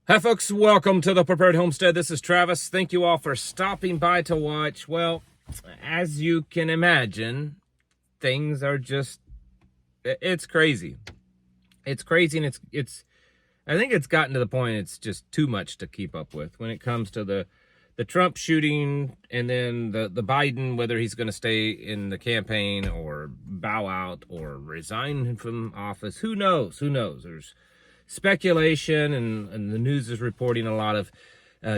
Hi folks, welcome to the Prepared Homestead. This is Travis. Thank you all for stopping by to watch. Well, as you can imagine, things are just, it's crazy. It's crazy, and I think it's gotten to the point it's just too much to keep up with when it comes to the Trump shooting, and then the Biden, whether he's going to stay in the campaign or bow out or resign from office. Who knows? There's speculation, and the news is reporting a lot of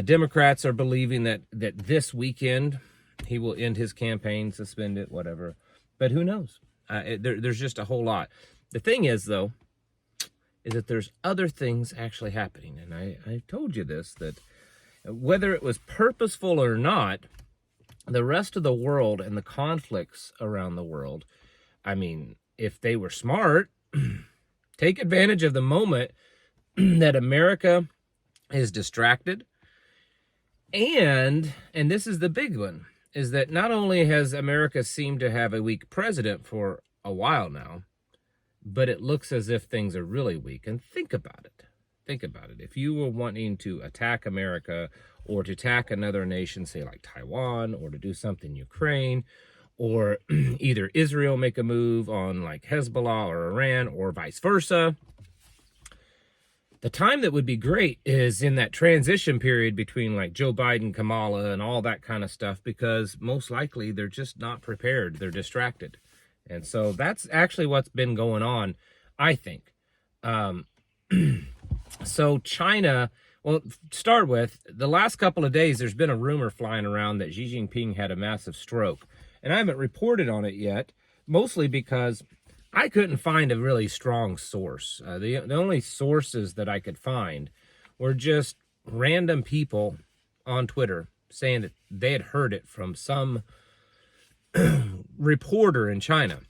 Democrats are believing that this weekend he will end his campaign, suspend it, whatever. But who knows? There's just a whole lot. The thing is, though, is that there's other things actually happening. And I told you this, that whether it was purposeful or not, the rest of the world and the conflicts around the world, I mean, if they were smart, take advantage of the moment that America is distracted. And this is the big one, is that not only has America seemed to have a weak president for a while now, but it looks as if things are really weak. And think about it. If you were wanting to attack America or to attack another nation, say like Taiwan, or to do something in Ukraine, or either Israel make a move on like Hezbollah or Iran, or vice versa, the time that would be great is in that transition period between like Joe Biden, Kamala, and all that kind of stuff, because most likely they're just not prepared. They're distracted. And so that's actually what's been going on, I think. So China, well, to start with, the last couple of days, there's been a rumor flying around that Xi Jinping had a massive stroke. And I haven't reported on it yet, mostly because I couldn't find a really strong source. The only sources that I could find were just random people on Twitter saying that they had heard it from some reporter in China.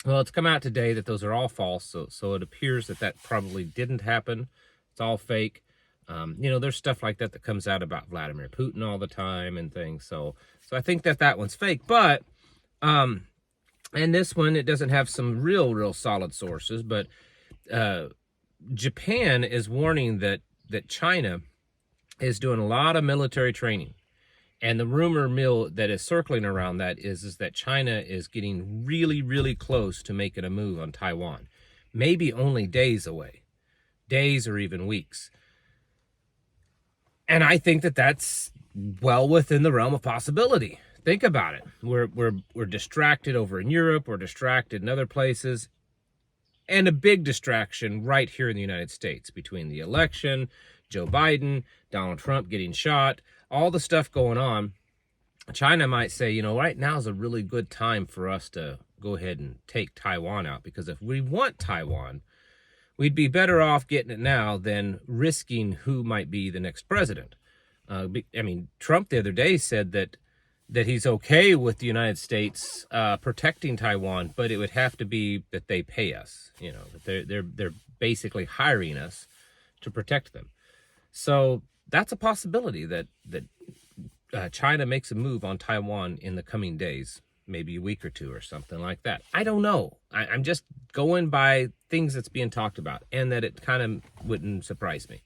Well, it's come out today that those are all false, so it appears that probably didn't happen. It's all fake. There's stuff like that comes out about Vladimir Putin all the time and things. So I think that one's fake. But and this one, it doesn't have some real solid sources. But Japan is warning that China is doing a lot of military training. And the rumor mill that is circling around that is that China is getting really close to making a move on Taiwan. Maybe only days away. Days or even weeks. And I think that's well within the realm of possibility. Think about it. We're distracted over in Europe. We're distracted in other places. And a big distraction right here in the United States between the election, Joe Biden, Donald Trump getting shot, all the stuff going on. China might say, right now is a really good time for us to go ahead and take Taiwan out, because if we want Taiwan, we'd be better off getting it now than risking who might be the next president. Trump the other day said that he's okay with the United States protecting Taiwan, but it would have to be that they pay us. That they're basically hiring us to protect them. So that's a possibility that China makes a move on Taiwan in the coming days. Maybe a week or two or something like that. I don't know. I'm just going by things that's being talked about, and that it kind of wouldn't surprise me.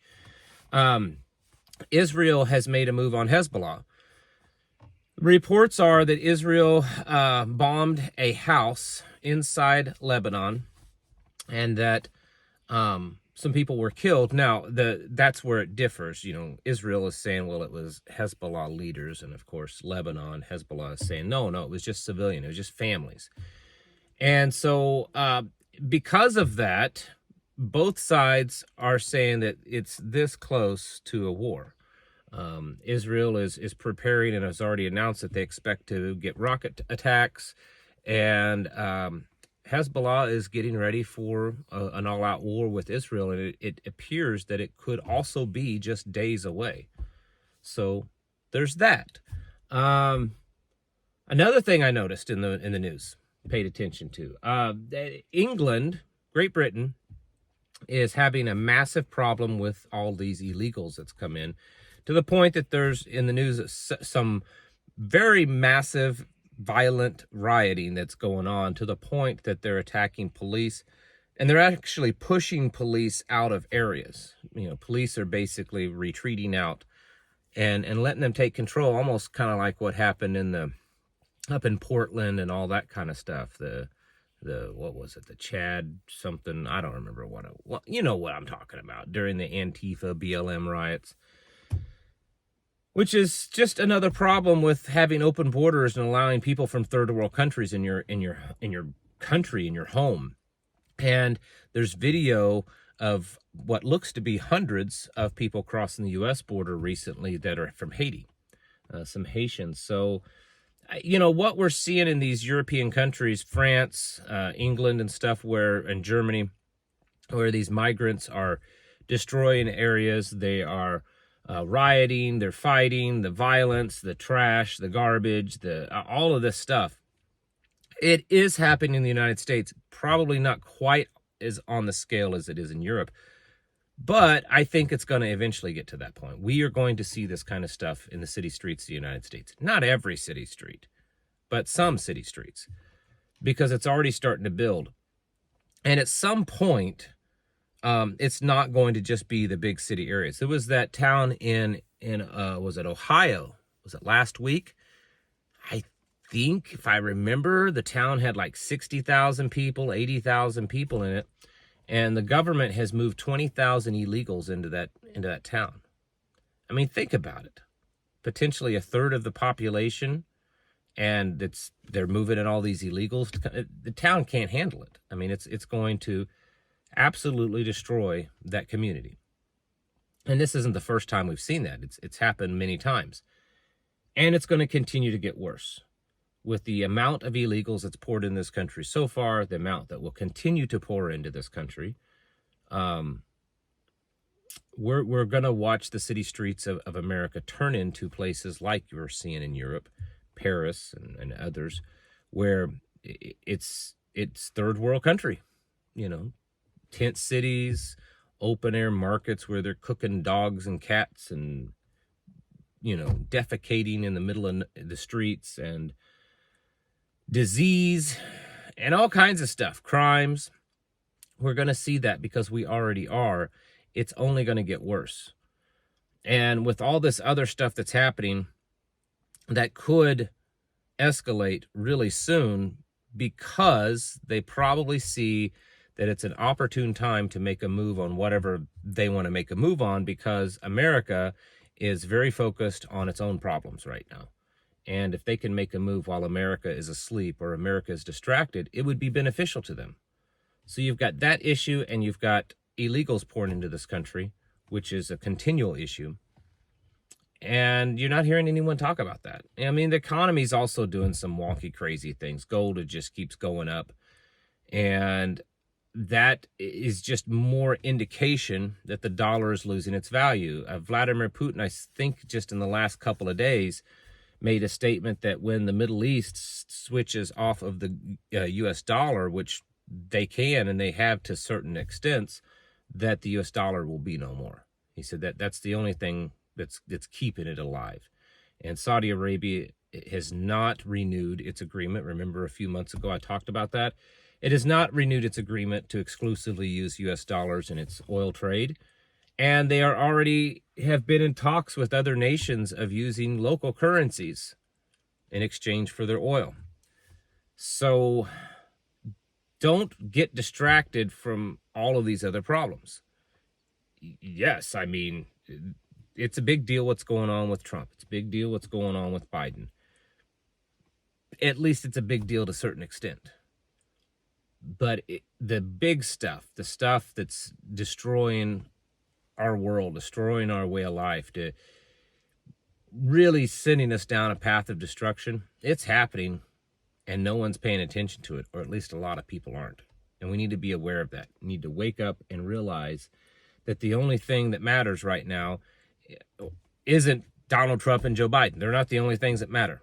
Israel has made a move on Hezbollah. Reports are that Israel bombed a house inside Lebanon, and that some people were killed. Now, that's where it differs. Israel is saying, well, it was Hezbollah leaders. And of course, Lebanon, Hezbollah is saying, no, it was just civilian. It was just families. And so because of that, both sides are saying that it's this close to a war. Israel is preparing and has already announced that they expect to get rocket attacks. And Hezbollah is getting ready for an all-out war with Israel, and it appears that it could also be just days away. So there's that. Another thing I noticed in the news, paid attention to, England, Great Britain, is having a massive problem with all these illegals that's come in, to the point that there's in the news some very massive violent rioting that's going on, to the point that they're attacking police And they're actually pushing police out of areas. You know, police are basically retreating out and letting them take control, almost kind of like what happened up in Portland and all that kind of stuff. The what was it? The Chad something, I don't remember well, you know what I'm talking about, during the Antifa BLM riots. Which is just another problem with having open borders and allowing people from third world countries in your country, in your home. And there's video of what looks to be hundreds of people crossing the U.S. border recently that are from Haiti, some Haitians. So, you know, what we're seeing in these European countries, France, England and stuff, and Germany, where these migrants are destroying areas, they are rioting, they're fighting, the violence, the trash, the garbage, all of this stuff. It is happening in the United States, probably not quite as on the scale as it is in Europe, but I think it's going to eventually get to that point. We are going to see this kind of stuff in the city streets of the United States. Not every city street, but some city streets, because it's already starting to build. And at some point, it's not going to just be the big city areas. There was that town in was it Ohio? Was it last week? I think, if I remember, the town had like 60,000 people, 80,000 people in it, and the government has moved 20,000 illegals into that town. I mean, think about it. Potentially a third of the population, and they're moving in all these illegals. The town can't handle it. I mean, it's going to absolutely destroy that community. And this isn't the first time we've seen that. It's happened many times. And it's going to continue to get worse. With the amount of illegals that's poured in this country so far, the amount that will continue to pour into this country, we're going to watch the city streets of America turn into places like you're seeing in Europe, Paris and others, where it's third world country, you know, tent cities, open air markets where they're cooking dogs and cats and, you know, defecating in the middle of the streets, and disease and all kinds of stuff, crimes. We're going to see that because we already are. It's only going to get worse. And with all this other stuff that's happening that could escalate really soon, because they probably see that it's an opportune time to make a move on whatever they want to make a move on, because America is very focused on its own problems right now. And if they can make a move while America is asleep or America is distracted, it would be beneficial to them. So you've got that issue, and you've got illegals pouring into this country, which is a continual issue. And you're not hearing anyone talk about that. I mean, the economy's also doing some wonky, crazy things. Gold, it just keeps going up. And that is just more indication that the dollar is losing its value. Vladimir Putin, I think just in the last couple of days, made a statement that when the Middle East switches off of the U.S. dollar, which they can and they have to certain extents, that the U.S. dollar will be no more. He said that that's the only thing that's keeping it alive. And Saudi Arabia has not renewed its agreement. Remember a few months ago I talked about that? It has not renewed its agreement to exclusively use U.S. dollars in its oil trade. And they are already have been in talks with other nations of using local currencies in exchange for their oil. So don't get distracted from all of these other problems. Yes, I mean, it's a big deal what's going on with Trump. It's a big deal what's going on with Biden. At least it's a big deal to a certain extent. But the big stuff, the stuff that's destroying our world, destroying our way of life, to really sending us down a path of destruction, it's happening, and no one's paying attention to it, or at least a lot of people aren't. And we need to be aware of that. We need to wake up and realize that the only thing that matters right now isn't Donald Trump and Joe Biden. They're not the only things that matter.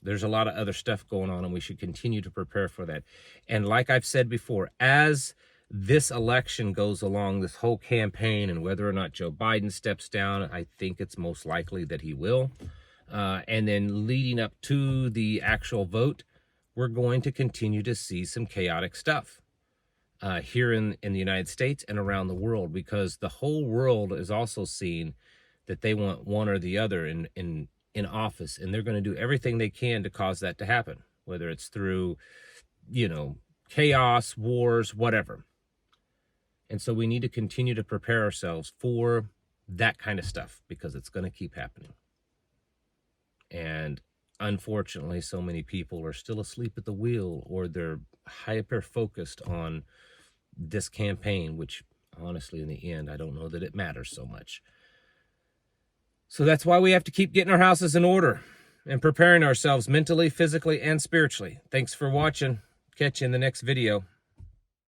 There's a lot of other stuff going on, and we should continue to prepare for that. And like I've said before, as this election goes along, this whole campaign, and whether or not Joe Biden steps down, I think it's most likely that he will. And then leading up to the actual vote, we're going to continue to see some chaotic stuff. here in the United States and around the world, because the whole world is also seeing that they want one or the other in office, and they're going to do everything they can to cause that to happen, whether it's through, chaos, wars, whatever. And so we need to continue to prepare ourselves for that kind of stuff, because it's going to keep happening. And unfortunately, so many people are still asleep at the wheel, or they're hyper focused on this campaign, which honestly, in the end, I don't know that it matters so much. So that's why we have to keep getting our houses in order and preparing ourselves mentally, physically, and spiritually. Thanks for watching. Catch you in the next video.